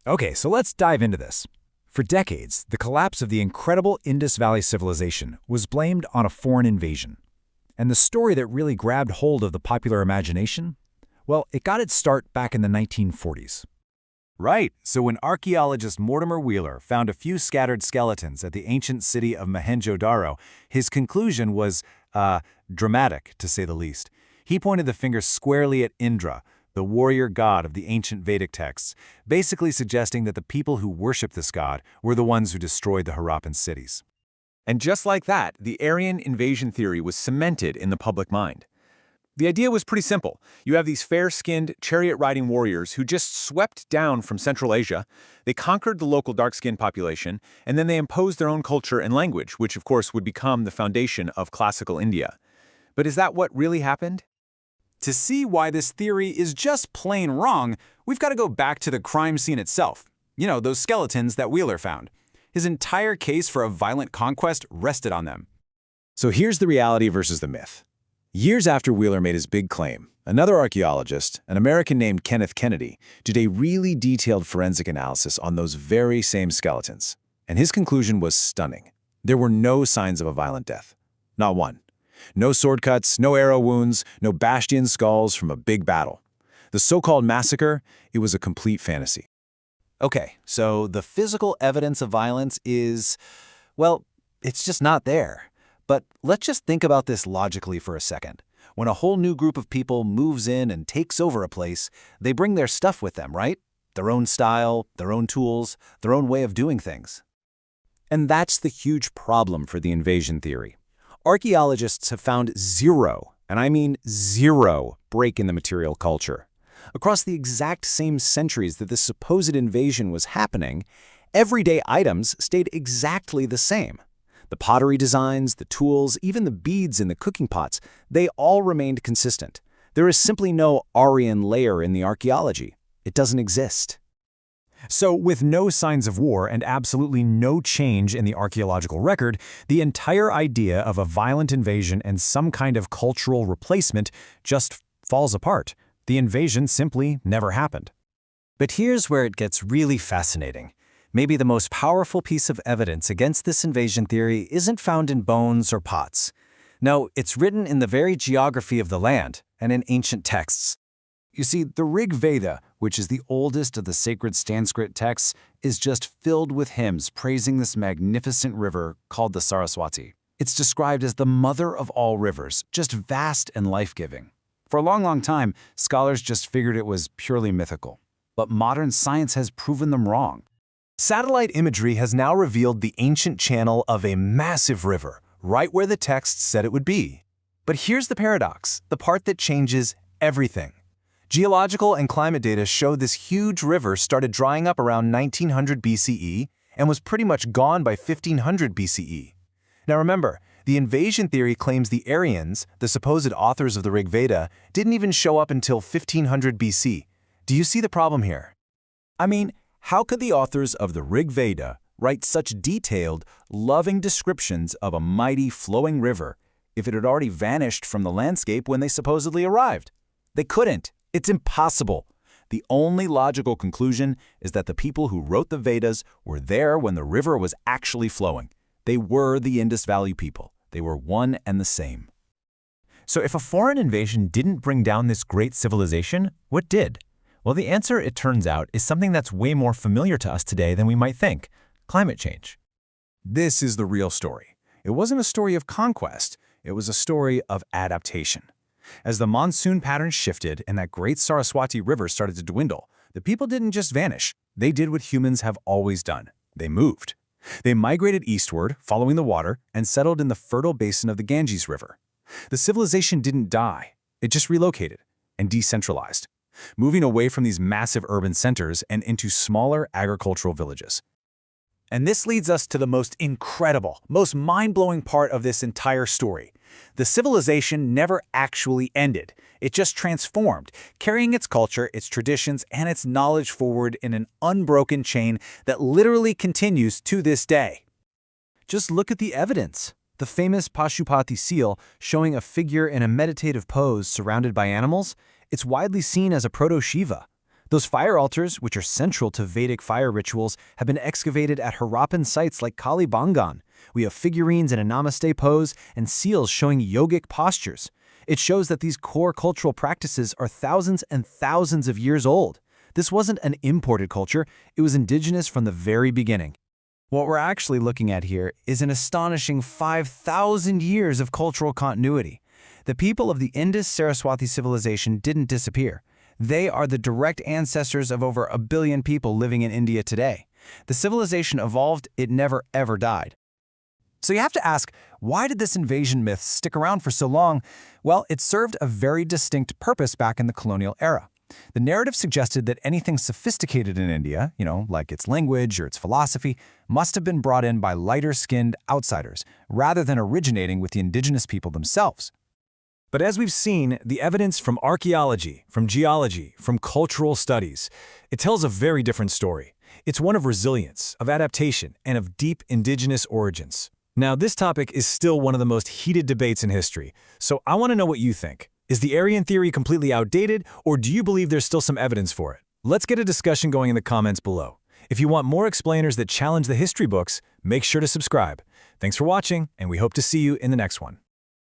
Okay, so let's dive into this. For decades, the collapse of the incredible Indus Valley Civilization was blamed on a foreign invasion. And the story that really grabbed hold of the popular imagination? Well, it got its start back in the 1940s. Right, so when archaeologist Mortimer Wheeler found a few scattered skeletons at the ancient city of Mohenjo-Daro, his conclusion was, dramatic, to say the least. He pointed the finger squarely at Indra, the warrior god of the ancient Vedic texts, basically suggesting that the people who worshiped this god were the ones who destroyed the Harappan cities. And just like that, the Aryan invasion theory was cemented in the public mind. The idea was pretty simple. You have these fair-skinned, chariot-riding warriors who just swept down from Central Asia. They conquered the local dark-skinned population, and then they imposed their own culture and language, which of course would become the foundation of classical India. But is that what really happened? To see why this theory is just plain wrong, we've got to go back to the crime scene itself. You know, those skeletons that Wheeler found. His entire case for a violent conquest rested on them. So here's the reality versus the myth. Years after Wheeler made his big claim, another archaeologist, an American named Kenneth Kennedy, did a really detailed forensic analysis on those very same skeletons. And his conclusion was stunning. There were no signs of a violent death. Not one. No sword cuts, no arrow wounds, no bastion skulls from a big battle. The so-called massacre, it was a complete fantasy. Okay, so the physical evidence of violence is, well, it's just not there. But let's just think about this logically for a second. When a whole new group of people moves in and takes over a place, they bring their stuff with them, right? Their own style, their own tools, their own way of doing things. And that's the huge problem for the invasion theory. Archaeologists have found zero, and I mean zero, break in the material culture. Across the exact same centuries that this supposed invasion was happening, everyday items stayed exactly the same. The pottery designs, the tools, even the beads in the cooking pots, they all remained consistent. There is simply no Aryan layer in the archaeology. It doesn't exist. So, with no signs of war and absolutely no change in the archaeological record, the entire idea of a violent invasion and some kind of cultural replacement just falls apart. The invasion simply never happened. But here's where it gets really fascinating. Maybe the most powerful piece of evidence against this invasion theory isn't found in bones or pots. No, it's written in the very geography of the land and in ancient texts. You see, the Rig Veda, which is the oldest of the sacred Sanskrit texts, is just filled with hymns praising this magnificent river called the Saraswati. It's described as the mother of all rivers, just vast and life-giving. For a long time, scholars just figured it was purely mythical. But modern science has proven them wrong. Satellite imagery has now revealed the ancient channel of a massive river, right where the texts said it would be. But here's the paradox, the part that changes everything. Geological and climate data show this huge river started drying up around 1900 BCE and was pretty much gone by 1500 BCE. Now remember, the invasion theory claims the Aryans, the supposed authors of the Rig Veda, didn't even show up until 1500 BC. Do you see the problem here? I mean, how could the authors of the Rig Veda write such detailed, loving descriptions of a mighty flowing river if it had already vanished from the landscape when they supposedly arrived? They couldn't. It's impossible. The only logical conclusion is that the people who wrote the Vedas were there when the river was actually flowing. They were the Indus Valley people. They were one and the same. So if a foreign invasion didn't bring down this great civilization, what did? Well, the answer, it turns out, is something that's way more familiar to us today than we might think: climate change. This is the real story. It wasn't a story of conquest. It was a story of adaptation. As the monsoon pattern shifted and that great Saraswati River started to dwindle, the people didn't just vanish. They did what humans have always done. They moved. They migrated eastward, following the water, and settled in the fertile basin of the Ganges River. The civilization didn't die. It just relocated and decentralized, moving away from these massive urban centers and into smaller agricultural villages. And this leads us to the most incredible, most mind-blowing part of this entire story. The civilization never actually ended. It just transformed, carrying its culture, its traditions, and its knowledge forward in an unbroken chain that literally continues to this day. Just look at the evidence. The famous Pashupati seal showing a figure in a meditative pose surrounded by animals, it's widely seen as a proto-Shiva. Those fire altars, which are central to Vedic fire rituals, have been excavated at Harappan sites like Kalibangan. We have figurines in a namaste pose and seals showing yogic postures. It shows that these core cultural practices are thousands and thousands of years old. This wasn't an imported culture, it was indigenous from the very beginning. What we're actually looking at here is an astonishing 5,000 years of cultural continuity. The people of the Indus-Saraswati civilization didn't disappear. They are the direct ancestors of over 1 billion people living in India today. The civilization evolved, it never ever died. So you have to ask, why did this invasion myth stick around for so long? Well, it served a very distinct purpose back in the colonial era. The narrative suggested that anything sophisticated in India, like its language or its philosophy, must have been brought in by lighter-skinned outsiders, rather than originating with the indigenous people themselves. But as we've seen, the evidence from archaeology, from geology, from cultural studies, it tells a very different story. It's one of resilience, of adaptation, and of deep indigenous origins. Now, this topic is still one of the most heated debates in history, so I want to know what you think. Is the Aryan theory completely outdated, or do you believe there's still some evidence for it? Let's get a discussion going in the comments below. If you want more explainers that challenge the history books, make sure to subscribe. Thanks for watching, and we hope to see you in the next one.